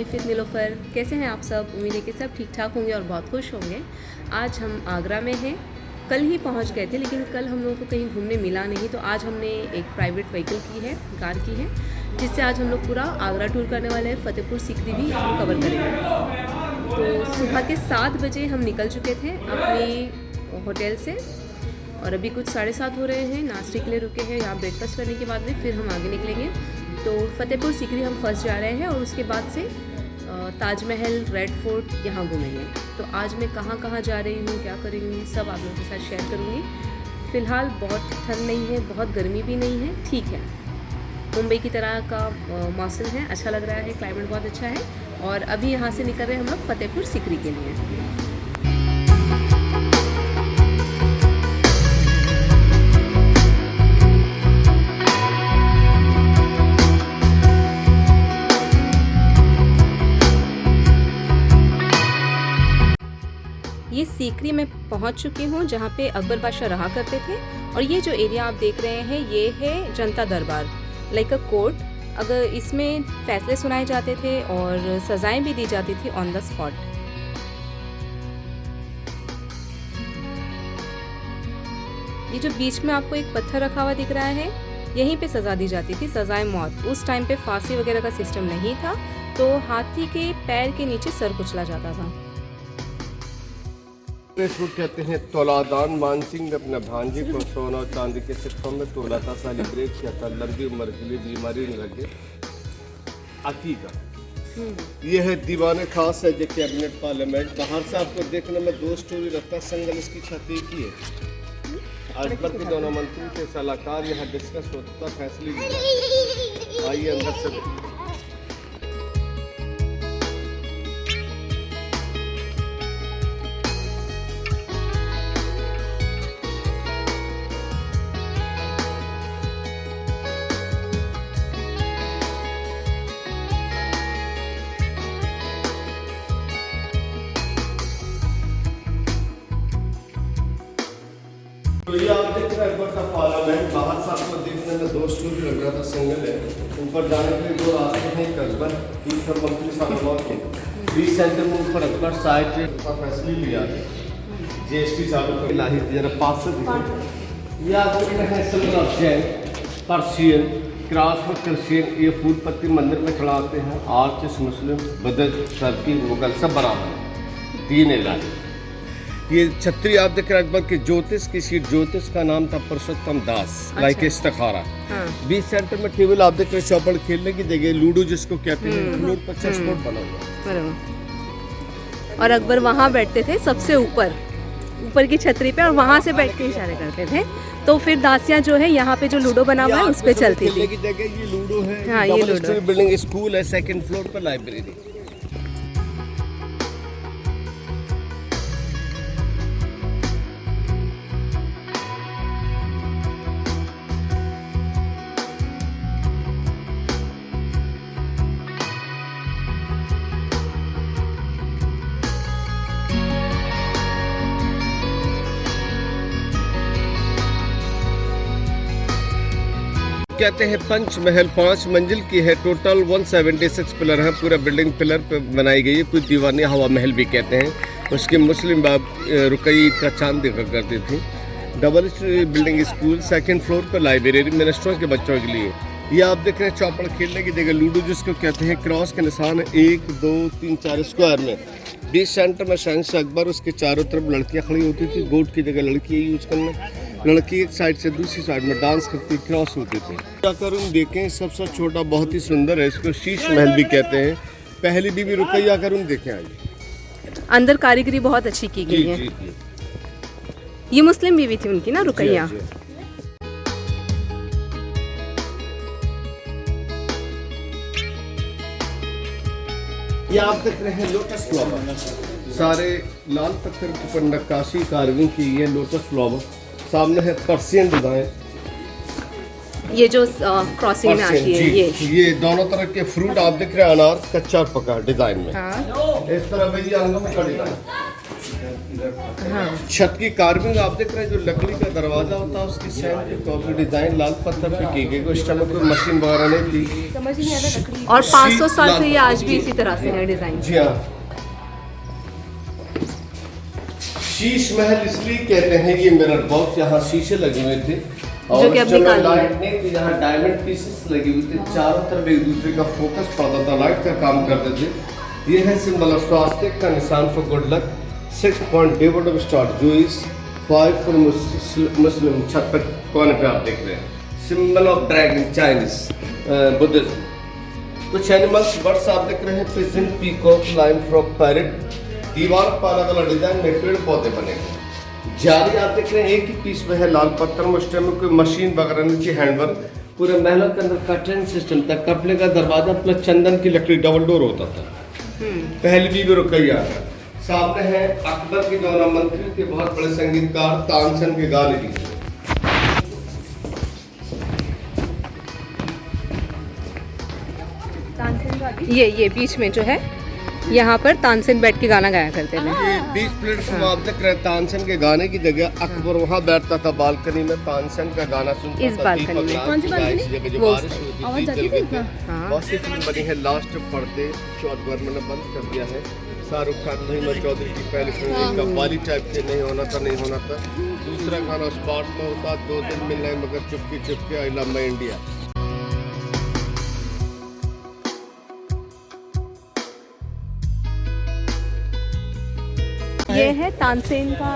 Life with Nilofar. कैसे हैं आप सब? उम्मीद है कि सब ठीक ठाक होंगे और बहुत खुश होंगे। आज हम आगरा में हैं। कल ही पहुंच गए थे, लेकिन कल हम लोगों को कहीं घूमने मिला नहीं, तो आज हमने एक प्राइवेट व्हीकल की है, कार की है, जिससे आज हम लोग पूरा आगरा टूर करने वाले हैं। फतेहपुर सीकरी भी हम कवर करेंगे। तो सुबह के 7 बजे हम निकल चुके थे अपनी होटल से और अभी कुछ 7:30 हो रहे हैं। नाश्ते के लिए रुके हैं, यहाँ ब्रेकफास्ट करने के बाद में फिर हम आगे निकलेंगे। तो फतेहपुर सीकरी हम फर्स्ट जा रहे हैं और उसके बाद से ताजमहल, रेड फोर्ट यहाँ घूमेंगे। तो आज मैं कहाँ कहाँ जा रही हूँ, क्या कर रही हूँ, सब आप लोगों के साथ शेयर करूँगी। फ़िलहाल बहुत ठंड नहीं है, बहुत गर्मी भी नहीं है, ठीक है, मुंबई की तरह का मौसम है, अच्छा लग रहा है, क्लाइमेट बहुत अच्छा है। और अभी यहाँ से निकल रहे हैं हम लोग फतेहपुर सीकरी के लिए। ये सीकरी में पहुंच चुकी हूँ, जहाँ पे अकबर बादशाह रहा करते थे। और ये जो एरिया आप देख रहे हैं, ये है जनता दरबार, लाइक अ कोर्ट। अगर इसमें फैसले सुनाए जाते थे और सजाएं भी दी जाती थी ऑन द स्पॉट। ये जो बीच में आपको एक पत्थर रखा हुआ दिख रहा है, यहीं पे सजा दी जाती थी, सजाए मौत। उस टाइम पे फांसी वगैरह का सिस्टम नहीं था, तो हाथी के पैर के नीचे सर कुचला जाता था। इसको कहते हैं तौलादान। मान सिंह ने अपने भांजे को सोना और चांदी के सिक्कों में तोला था, सेलिब्रेट किया था, लंबी उम्र के लिए, बीमारी न लगे। अकीका ये है दीवाने खास है जो कैबिनेट पार्लियामेंट। बाहर से आपको देखने में 2 स्टोरी रखता है, संगल इसकी छत एक ही है। आज तक के दोनों मंत्री के सलाहकार यहाँ डिस्कस होता, फैसले लिया। आइए अंदर से। तो ये आप देख रहे हैं अकबर का पार्लियामेंट। बाहर से आपको देखने में 2 स्टोरी लग रहा था, सिंगल है। ऊपर जाने के लिए 2 रास्ते हैं, एक अकबर, दूसरा मंत्री साहब के बीच सेंटर में ऊपर अकबर साइड का फैसले लिया, GST चालू कर लाही जरा पास से देखो। ये आप देख रहे हैं सिल्वर पर्शियन क्रॉस में क्रिश्चियन। ये फूल पत्ती मंदिर में चढ़ाते हैं। आर्चिस मुस्लिम, बदल, टर्की, मुगल सब बराबर है, 3 इलाके। ये छतरी आप देख रहे हैं अकबर के ज्योतिष की सीट, ज्योतिष का नाम था पुरुषोत्तम दास। अच्छा। लाइक इस्तिखारा। हाँ। बीच सेंटर में टेबल आप देख रहे हैं, चौपड़ खेलने की जगह, लूडो जिसको कहते हैं, फ्लोर पर चेस बोर्ड बना हुआ। और अकबर वहाँ बैठते थे सबसे ऊपर की छतरी पे, और वहाँ से बैठ के इशारे करते थे। तो फिर दासियाँ जो है यहाँ पे जो लूडो बना हुआ है उस पे चलती थी। की जगह ये लूडो है। हाँ, ये लूडो बिल्डिंग स्कूल है, 2nd फ्लोर पर लाइब्रेरी। कहते हैं पंचमहल 5 मंजिल की है, टोटल 176 पिलर हैं। पूरा बिल्डिंग पिलर पे बनाई गई है। कुछ दीवाने हवा महल भी कहते हैं। उसके मुस्लिम बाब रुकई का चांद देखा करती थी। Double building school, 2nd floor पर लाइब्रेरी मिनिस्टरों के बच्चों के लिए। ये आप देख रहे हैं चौपड़ खेलने की जगह, लूडो जिसको कहते हैं, क्रॉस के निशान 1 2 3 4 स्क्वायर में। बीच सेंटर में शहंशाह अकबर, उसके चारों तरफ लड़कियां खड़ी होती थी। गोट की जगह लड़की यूज करना, लड़की एक साइड से दूसरी साइड में डांस करती, क्रॉस होती थी। जाकर उन देखें, सबसे छोटा बहुत ही सुंदर है, इसको शीश महल भी कहते हैं। पहली बीबी रुकैया कर उन देखें, आइए। अंदर कारीगरी बहुत अच्छी की गई है। ये मुस्लिम बीवी थी उनकी ना, रुकैया। ये आप देख रहे हैं लोटस फ्लावर, सारे लाल पत्थर के ऊपर नक्काशी कार्विंग की है। लोटस फ्लावर सामने है, पर्शियन डिजाइन। ये जो क्रॉसिंग में आती है, ये दोनों तरह के फ्रूट आप देख रहे हैं, अनार कच्चा और पका डिजाइन में। हाँ। इस तरह भैया अंगूर का डिजाइन। हाँ छत की कार्विंग आप देख रहे हैं, जो लकड़ी का दरवाजा होता है उसकी सेम कॉपी डिजाइन लाल पत्थर पे की गई। उस टाइम कोई मशीन वगैरह नहीं थी। समझ नहीं आता लकड़ी। और 500 साल से ये आज भी इसी तरह से है डिजाइन। जी हाँ। शीश महल इसलिए कहते हैं, ये मिरर बॉक्स, यहाँ शीशे लगे हुए थे और जो कि अब निकाल दिए। लाइट नहीं थी, यहाँ डायमंड पीसेस लगे हुए थे, चारों तरफ एक दूसरे का फोकस पड़ता था, लाइट का काम करते थे। ये है सिंबल ऑफ स्वास्तिक का निशान for good luck. 6 point David of star Jews 5 for Muslim. छत पर कोने पे आप देख रहे हैं symbol of dragon Chinese Buddhism. कुछ एनिमल्स बर्ड्स आप देख रहे हैं, pigeon, peacock, lion frog, parrot. दीवार पर अलग अलग डिजाइन में पेड़ पौधे बने हैं। जाली आप देख रहे हैं एक ही पीस में है, लाल पत्थर में। उस टाइम में कोई मशीन वगैरह नहीं थी, हैंडवर्क। पूरे महल के अंदर कर्टन सिस्टम था, कपड़े का दरवाजा प्लस चंदन की लकड़ी डबल डोर होता था। पहली बीबी रुकैया। सामने है अकबर के जौना मंत्री थे, बहुत बड़े संगीतकार, तानसेन के गाने लिखे। ये बीच में जो है, यहाँ पर तानसेन बैठ के गाना गाया करते थे। ये 20 प्लेटफॉर्म आप देख रहे हैं, तानसेन के गाने की जगह अकबर वहाँ बैठता था बालकनी में, तानसेन का गाना सुनता इस था। बालकनी में। कौन सी बालकनी? वो बहुत सी फिल्म बनी है। लास्ट पर्दे गवर्नमेंट ने बंद कर दिया है। शाहरुख खान, महिमा चौधरी की पहली फिल्म कव्वाली टाइप से नहीं होना था। दूसरा गाना स्पॉट में होता, 2 दिन मिलना है मगर Chupke Chupke, I love my India. ये है तानसेन का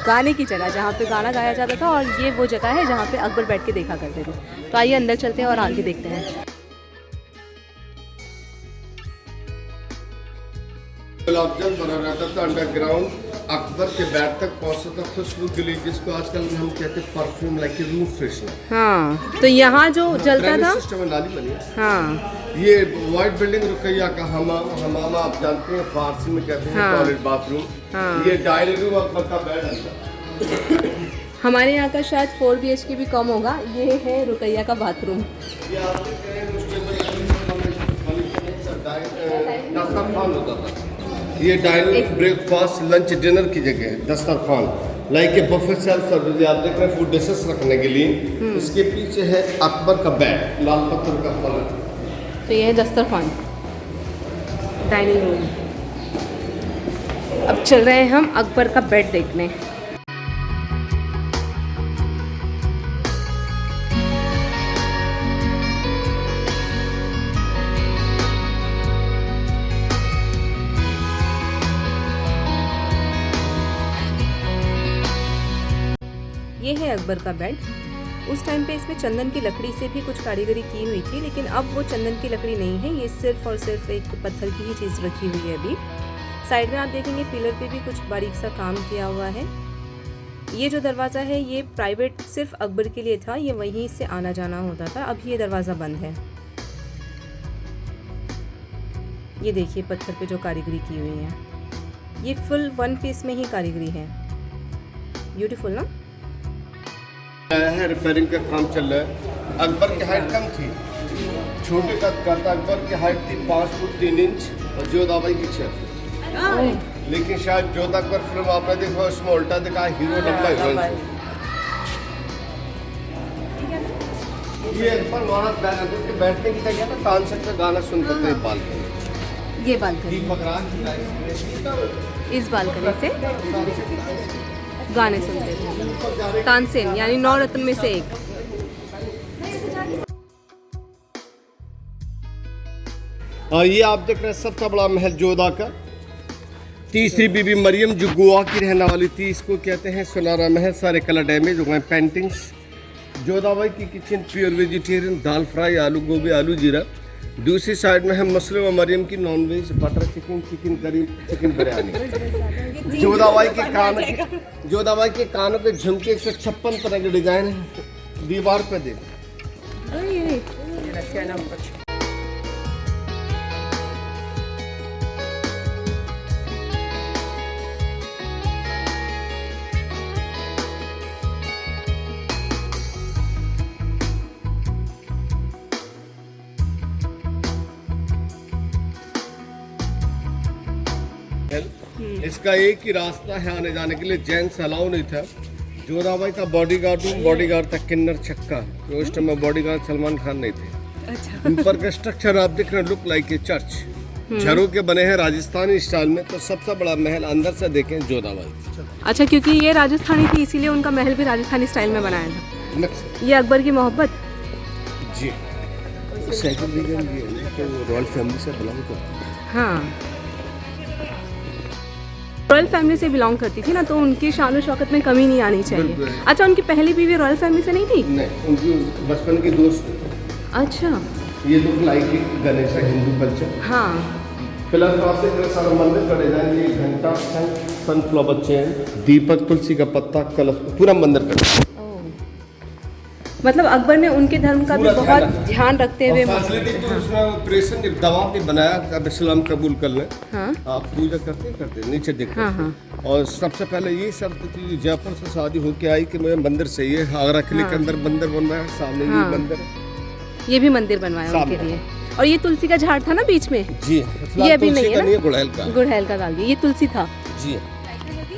गाने की जगह, जहाँ पे गाना गाया जाता था, और ये वो जगह है जहाँ पे अकबर बैठ के देखा करते थे। तो आइए अंदर चलते हैं और आगे देखते हैं। गुलाब जल बना रहता था अंडरग्राउंड, अकबर के बैठ तक पहुंचता था खुशबू के लिए, जिसको आजकल हम कहते हैं परफ्यूम, लाइक रूम फ्रेशनर। हाँ, तो यहाँ जो जलता था, सिस्टम नाली बनी है। हाँ, ये व्हाइट बिल्डिंग रुकैया का हमामा आप जानते हैं, फारसी में कहते हैं हाँ, टॉयलेट बाथरूम। हाँ। ये डाइनिंग रूम अकबर का बेड अंदर। हमारे यहाँ का शायद 4 BHK भी कम होगा। ये है रुकैया का बाथरूम। ये आप देख रहे हैं, उस दस्तरखान होता था। ये डाइनिंग, ब्रेकफास्ट, लंच, डिनर की जगह है, दस्तरखान, like a buffet self service. आप देख रहे हैं फूड डिशेस रखने के लिए। इसके पीछे है अकबर का बेड, लाल पत्थर का पलंग। तो ये है दस्तरखान, डाइनिंग रूम। अब चल रहे हैं हम अकबर का बेड देखने। ये है अकबर का बेड। उस टाइम पे इसमें चंदन की लकड़ी से भी कुछ कारीगरी की हुई थी, लेकिन अब वो चंदन की लकड़ी नहीं है, ये सिर्फ और सिर्फ एक पत्थर की ही चीज़ रखी हुई है अभी। साइड में आप देखेंगे पिलर पे भी कुछ बारीक सा काम किया हुआ है। ये जो दरवाज़ा है ये प्राइवेट सिर्फ अकबर के लिए था, ये वहीं से आना जाना होता था। अब ये दरवाज़ा बंद है। ये देखिए पत्थर पे जो कारीगरी की हुई है, ये फुल 1 पीस में ही कारीगरी है। ब्यूटीफुल ना। है रिपेयरिंग का काम चल रहा है। अकबर की हाइट कम थी, छोटे का था। अकबर की हाइट थी 5 फुट 3 इंच और जोधाबाई की 6 फुट। लेकिन शायद जोधा अकबर फिल्म आपने देखा, उसमें उल्टा दिखा, हीरो लंबा हीरोइन। ये अकबर महाराज के बैठने की जगह ना, तानसेन का गाना सुनते थे बालकनी। ये बालकनी, इस बालकनी से गाने सुनते थे तानसेन, यानी 9 रत्न में से एक। और ये आप देख रहे हैं सबसे बड़ा महल जोधा का। तीसरी बीबी मरियम जो गोवा की रहने वाली थी, इसको कहते हैं सुनहरा महल। सारे कलर डैमेज हो गए, पेंटिंग्स। जोधाबाई की किचन प्योर वेजिटेरियन, दाल फ्राई, आलू गोभी, आलू जीरा। दूसरी साइड में है मुस्लिम और मरियम की non-veg, butter chicken, chicken curry, chicken biryani. Jodhabai के कानों के झुमके 156 तरह के डिजाइन है। दीवार पे देख। इसका एक ही रास्ता है आने जाने के लिए, जेंट्स अलाउ नहीं था। जोधाबाई का बॉडीगार्ड था किन्नर छक्का, तो उस टाइम में बॉडीगार्ड सलमान खान नहीं थे। अच्छा। ऊपर का स्ट्रक्चर आप देख रहे हैं, लुक लाइक ए चर्च, झरों के बने हैं राजस्थानी स्टाइल में। तो सबसे बड़ा महल अंदर से देखें जोधाबाई। अच्छा, क्योंकि ये राजस्थानी थी इसीलिए उनका महल भी राजस्थानी स्टाइल में बनाया था। ये अकबर की मोहब्बत जी। सेकंड रीजन ये है कि वो रॉयल फैमिली से बिलोंग करती है। हाँ, रॉयल फैमिली से बिलोंग करती थी ना, तो उनकी शान और शौकत में कमी नहीं आनी चाहिए। बिल्कुल। अच्छा, उनकी पहली बीवी रॉयल फैमिली से नहीं थी? नहीं, उनकी बचपन की दोस्त थी। अच्छा। ये लुक लाइक गणेश है, हिंदू कल्चर। हाँ। फिलहाल तो आपसे इतना सारा मंदिर करे जाएंगे, घंटा, सनफ्लावर चेन, दीपक, तुलसी का पत्ता, कलश, पूरा मंदिर करे। मतलब अकबर ने उनके धर्म का भी पूरा बहुत ध्यान ध्यान रखते हुए फैसिलिटी तो उसमें ऑपरेशन दबाव भी बनाया, अब इस्लाम कबूल कर लें। हाँ आप पूजा करते नीचे देखते। हाँ हाँ। और सबसे पहले ये शर्त थी, जयपुर से शादी होके आई कि मुझे मंदिर चाहिए। आगरा किले के अंदर मंदिर बनवाया, सामने ये मंदिर है। ये भी मंदिर बनवाया उनके लिए। और ये तुलसी का झाड़ था ना बीच में? जी। ये अभी नहीं है ना? गुड़हल का। गुड़हल का डाल दिया, ये तुलसी था। जी।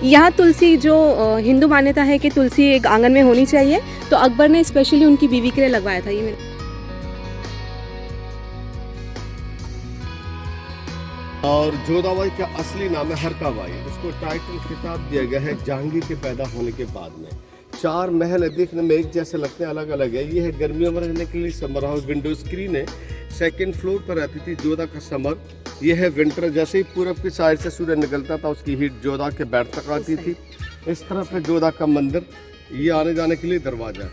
यहाँ तुलसी जो हिंदू मान्यता है कि तुलसी एक आंगन में होनी चाहिए, तो अकबर ने स्पेशली उनकी बीवी के लिए लगवाया था। ये मेरे और जोधाबाई का असली नाम है हरकाबाई। उसको टाइटल खिताब दिया गया है जहांगीर के पैदा होने के बाद में। 4 महल है, देखने में एक जैसे लगते हैं, अलग अलग है। ये है गर्मियों में रहने के लिए समर हाउस, विंडो स्क्रीन है। 2nd फ्लोर पर रहती थी जोधा का समर। ये है विंटर, जैसे ही पूरब की साइड से सूर्य निकलता था उसकी हीट जोधा के बेड तक आती थी। इस तरफ है जोधा का मंदिर, ये आने जाने के लिए दरवाजा।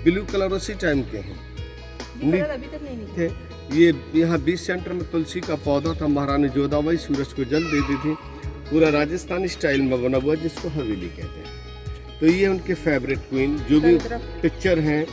ब्लू कलर उसी टाइम के हैं, अभी तक नहीं थे। ये यहाँ बीच सेंटर में तुलसी का पौधा था। महारानी जोधाबाई सूरज को जल देती थी। पूरा राजस्थानी स्टाइल में बना हुआ, जिसको हवेली कहते हैं। तो ये उनके फेवरेट क्वीन, जो भी पिक्चर हैं,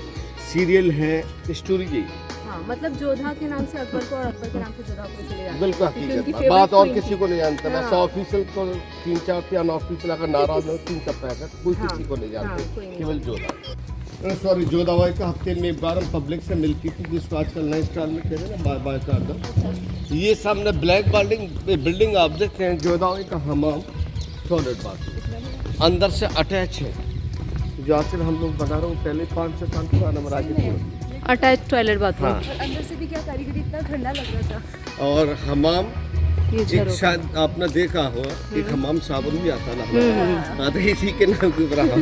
सीरियल हैं, स्टोरी यही। हाँ, मतलब जोधा के नाम से अकबर को और अकबर के नाम से जोधा को चले जाते हैं। बिल्कुल हकीकत बात, और किसी को नहीं जानते। बस ऑफिशियल को 3-4 या अनऑफिशियल अगर नाराज हो 3 का पैकेट, कोई किसी को नहीं जानते, केवल जोधा। सॉरी, जोधाबाई का हफ्ते में एक बार पब्लिक से मिलती थी, जिसको आजकल नए स्टाइल में कहते हैं ना, बाय चादर। ये सामने ब्लैक बिल्डिंग आप देखते हैं, जोधाबाई का हमाम, टॉयलेट बाथरूम अंदर से अटैच है। जो आजकल हम लोग बना रहे हो, पहले 5-6 साल पुराना मराठी थी। Attach toilet bathroom. हाँ। अंदर से भी क्या कारीगरी, इतना ठंडा लग रहा था। और हमाम, ये एक शायद आपने देखा हो, एक हमाम साबुन भी आता ना, हाँ, तो इसी के नाम के ऊपर हमाम।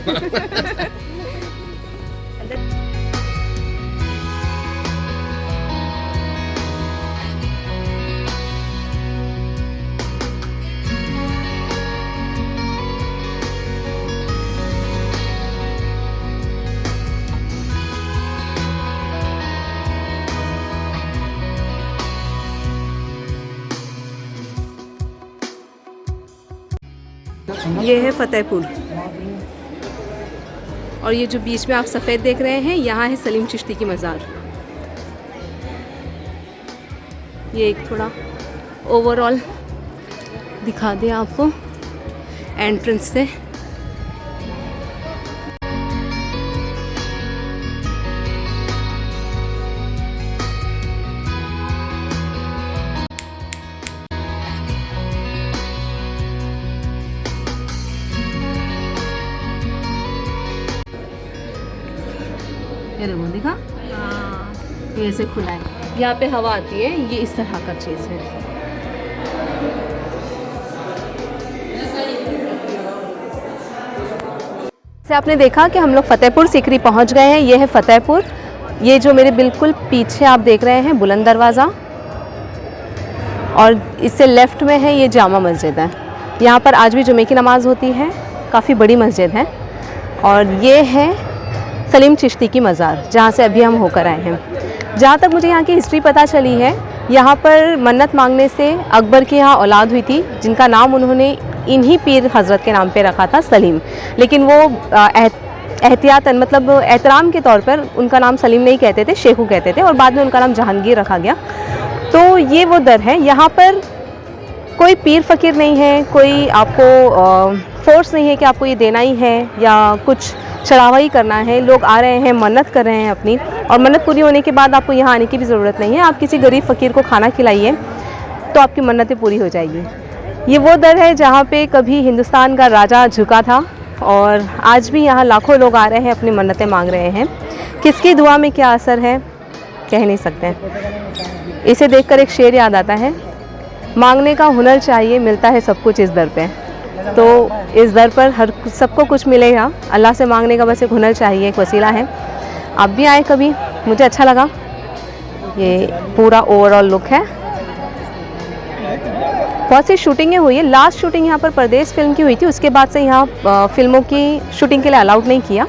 ये है फतेहपुर, और ये जो बीच में आप सफ़ेद देख रहे हैं, यहाँ है सलीम चिश्ती की मज़ार। ये एक थोड़ा ओवरऑल दिखा दें आपको एंट्रेंस से। ये देखो, दिखा? ये ऐसे खुला है, यहाँ पे हवा आती है, ये इस तरह का चीज़ है। से आपने देखा कि हम लोग फतेहपुर सीकरी पहुँच गए हैं। ये है फतेहपुर। ये जो मेरे बिल्कुल पीछे आप देख रहे हैं बुलंद दरवाज़ा, और इससे लेफ़्ट में है ये जामा मस्जिद है। यहाँ पर आज भी जुमे की नमाज़ होती है, काफ़ी बड़ी मस्जिद है। और ये है सलीम चिश्ती की मज़ार, जहाँ से अभी हम होकर आए हैं। जहाँ तक मुझे यहाँ की हिस्ट्री पता चली है, यहाँ पर मन्नत मांगने से अकबर की यहाँ औलाद हुई थी, जिनका नाम उन्होंने इन्हीं पीर हज़रत के नाम पे रखा था, सलीम। लेकिन वो एहतियातन, मतलब एहतराम के तौर पर उनका नाम सलीम नहीं कहते थे, शेखू कहते थे, और बाद में उनका नाम जहांगीर रखा गया। तो ये वो दर है। यहाँ पर कोई पीर फ़कीर नहीं है, कोई आपको फोर्स नहीं है कि आपको ये देना ही है या कुछ चढ़ावा ही करना है। लोग आ रहे हैं, मन्नत कर रहे हैं अपनी, और मन्नत पूरी होने के बाद आपको यहाँ आने की भी ज़रूरत नहीं है। आप किसी गरीब फ़कीर को खाना खिलाइए तो आपकी मन्नतें पूरी हो जाएगी। ये वो दर है जहाँ पे कभी हिंदुस्तान का राजा झुका था और आज भी यहाँ लाखों लोग आ रहे हैं, अपनी मन्नतें मांग रहे हैं। किसकी दुआ में क्या असर है कह नहीं सकते। इसे देखकर एक शेर याद आता है, मांगने का हुनर चाहिए, मिलता है सब कुछ इस दर पे। तो इस दर पर हर सबको कुछ मिलेगा, अल्लाह से मांगने का बस एक हुनर चाहिए, एक वसीला है। आप भी आए कभी, मुझे अच्छा लगा। ये पूरा ओवरऑल लुक है। बहुत सी शूटिंगें हुई है। लास्ट शूटिंग यहाँ पर परदेश फिल्म की हुई थी, उसके बाद से यहाँ फिल्मों की शूटिंग के लिए अलाउड नहीं किया,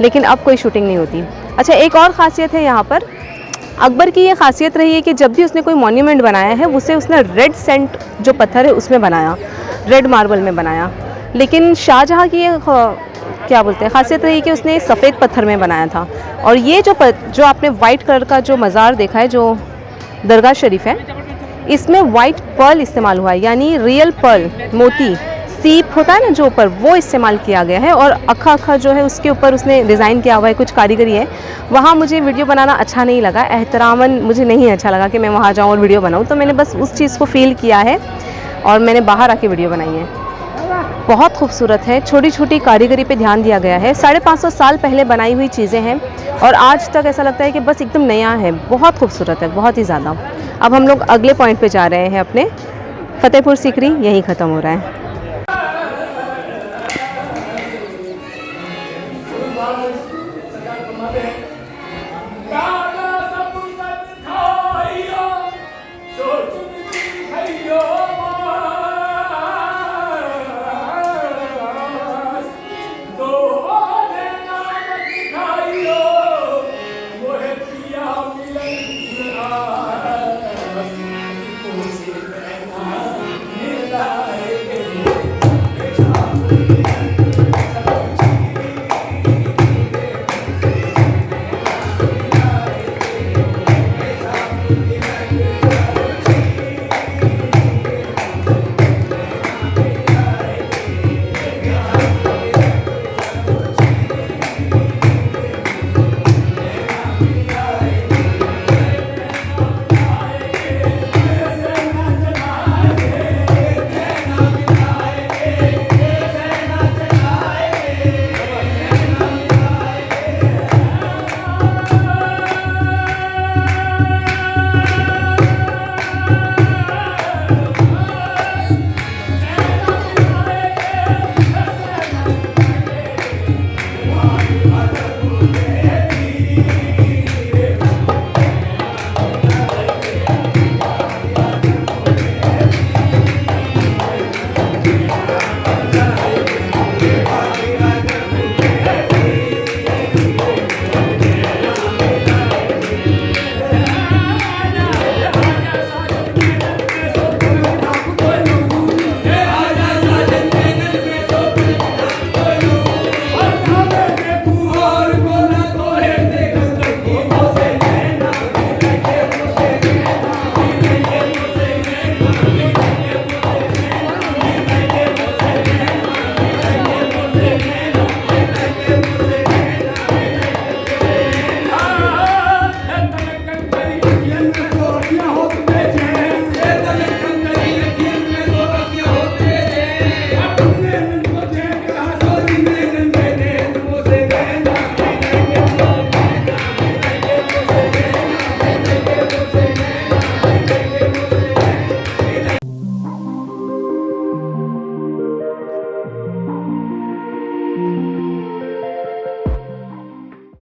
लेकिन अब कोई शूटिंग नहीं होती। अच्छा, एक और ख़ासियत है यहाँ पर, अकबर की ये खासियत रही है कि जब भी उसने कोई मॉन्यूमेंट बनाया है उसे उसने रेड सेंट जो पत्थर है उसमें बनाया, रेड मार्बल में बनाया। लेकिन शाहजहाँ की ये क्या बोलते हैं खासियत रही कि उसने सफ़ेद पत्थर में बनाया था। और ये जो आपने वाइट कलर का जो मज़ार देखा है, जो दरगाह शरीफ है, इसमें वाइट पर्ल इस्तेमाल हुआ है, यानी रियल पर्ल, मोती, सीप होता है ना जो ऊपर, वो इस्तेमाल किया गया है। और अखा अखा जो है उसके ऊपर उसने डिज़ाइन किया हुआ है, कुछ कारीगरी है। वहाँ मुझे वीडियो बनाना अच्छा नहीं लगा, एहतरामन मुझे नहीं अच्छा लगा कि मैं वहाँ जाऊँ और वीडियो बनाऊँ, तो मैंने बस उस चीज़ को फ़ील किया है और मैंने बाहर आके वीडियो बनाई है। बहुत खूबसूरत है, छोटी छोटी कारीगरी पे ध्यान दिया गया है। 550 साल पहले बनाई हुई चीज़ें हैं और आज तक ऐसा लगता है कि बस एकदम नया है। बहुत खूबसूरत है, बहुत ही ज़्यादा। अब हम लोग अगले पॉइंट पे जा रहे हैं अपने, फतेहपुर सीकरी यहीं ख़त्म हो रहा है।